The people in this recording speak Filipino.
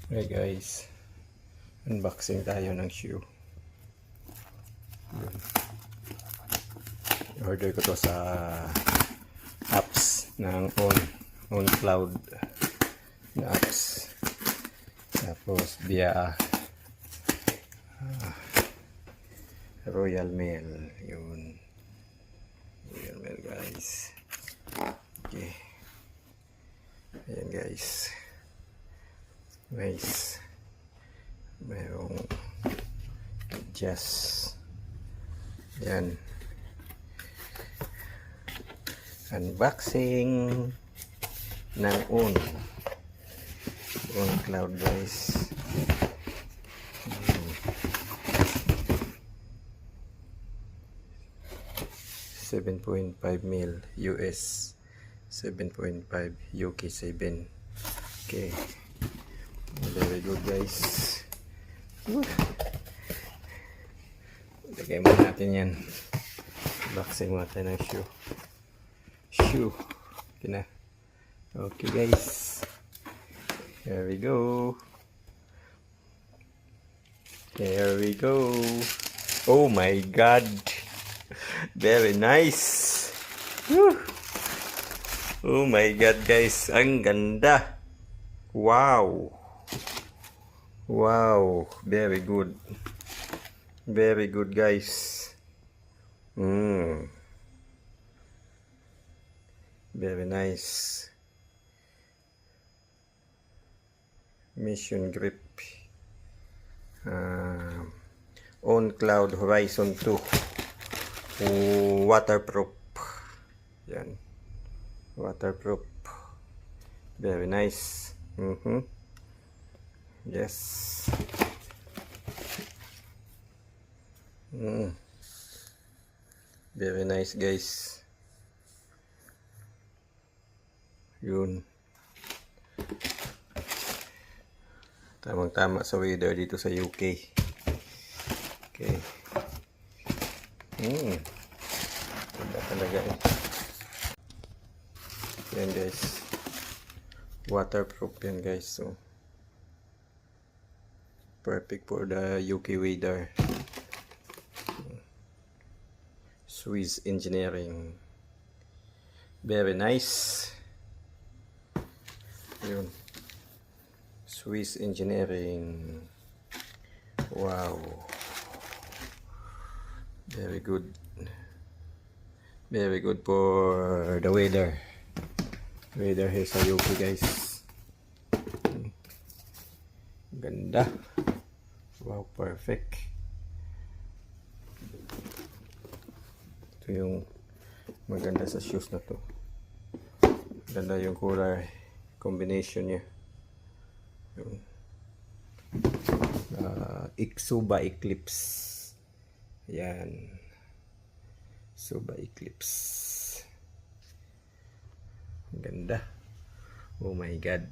Hey guys, unboxing tayo ng shoe. Order ko to sa apps ng OnCloud na apps. Tapos via Royal Mail. Yun. Royal Mail guys. Okay. Ayan guys. Nice. Mayroong just yan unboxing ng OnCloud guys. 7.5 mil US, 7.5 UK 7. Okay, very good guys. Lagay mo natin yan. Unboxing mo natin ng shoe. Okay na. Okay guys, here we go. Here we go. Oh my god, very nice. Woo. Oh my god guys, ang ganda. Wow, wow, very good. Very good guys. Very nice. Mission grip. OnCloud Horizon 2. Waterproof. Yan. Waterproof. Very nice. Yes. Very nice guys. Yun. Tamang-tama sa weather dito sa UK. Okay. Ganda talaga eh. Yan guys. Waterproof yan guys. So, perfect for the UK weather. Swiss Engineering. Very nice. Yun. Swiss Engineering. Wow. Very good. Very good for the weather. Weather here sa UK guys. Ganda. Wow, perfect. Ito yung maganda sa shoes na to. Ganda yung color combination niya. Suba Eclipse. Yan. Suba Eclipse. Ganda. Oh my god.